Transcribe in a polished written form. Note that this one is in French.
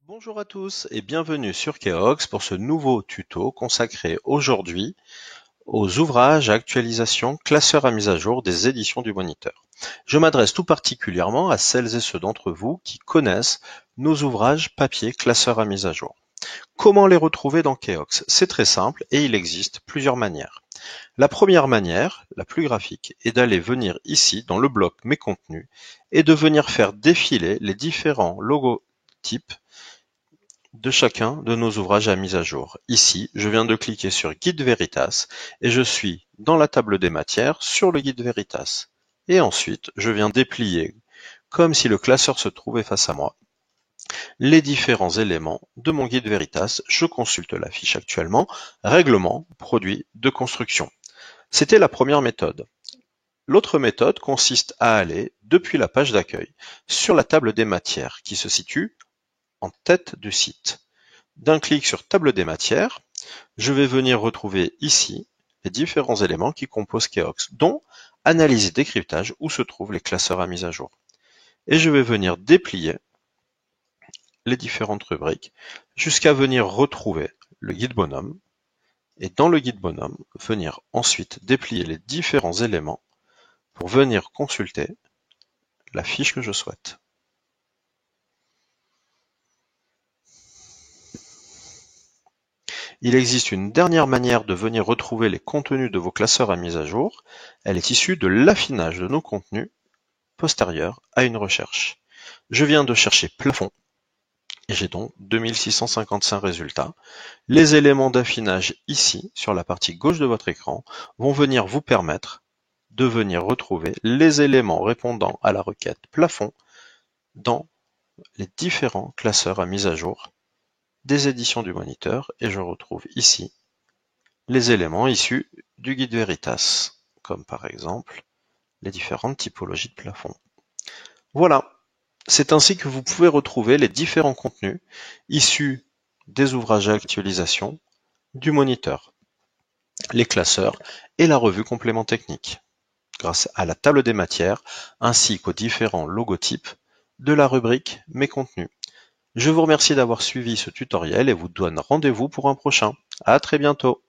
Bonjour à tous et bienvenue sur Keox pour ce nouveau tuto consacré aujourd'hui aux ouvrages à actualisation classeurs à mise à jour des éditions du Moniteur. Je m'adresse tout particulièrement à celles et ceux d'entre vous qui connaissent nos ouvrages papier classeurs à mise à jour. Comment les retrouver dans Keox? C'est très simple et il existe plusieurs manières. La première manière, la plus graphique, est d'aller venir ici dans le bloc Mes contenus et de venir faire défiler les différents logotypes de chacun de nos ouvrages à mise à jour. Ici, je viens de cliquer sur Guide Veritas et je suis dans la table des matières sur le Guide Veritas. Et ensuite, je viens déplier, comme si le classeur se trouvait face à moi, les différents éléments de mon Guide Veritas. Je consulte la fiche actuellement, Règlement, produit de construction. C'était la première méthode. L'autre méthode consiste à aller, depuis la page d'accueil, sur la table des matières qui se situe en tête du site. D'un clic sur Table des matières, je vais venir retrouver ici les différents éléments qui composent Keox, dont Analyse et décryptage, où se trouvent les classeurs à mise à jour. Et je vais venir déplier les différentes rubriques jusqu'à venir retrouver le guide bonhomme. Et dans le guide bonhomme, venir ensuite déplier les différents éléments pour venir consulter la fiche que je souhaite. Il existe une dernière manière de venir retrouver les contenus de vos classeurs à mise à jour. Elle est issue de l'affinage de nos contenus postérieur à une recherche. Je viens de chercher plafond et j'ai donc 2655 résultats. Les éléments d'affinage ici, sur la partie gauche de votre écran, vont venir vous permettre de venir retrouver les éléments répondant à la requête plafond dans les différents classeurs à mise à jour des éditions du Moniteur, et je retrouve ici les éléments issus du guide Veritas, comme par exemple les différentes typologies de plafond. Voilà, c'est ainsi que vous pouvez retrouver les différents contenus issus des ouvrages à actualisation du Moniteur, les classeurs et la revue complément technique, grâce à la table des matières ainsi qu'aux différents logotypes de la rubrique Mes contenus. Je vous remercie d'avoir suivi ce tutoriel et vous donne rendez-vous pour un prochain. À très bientôt.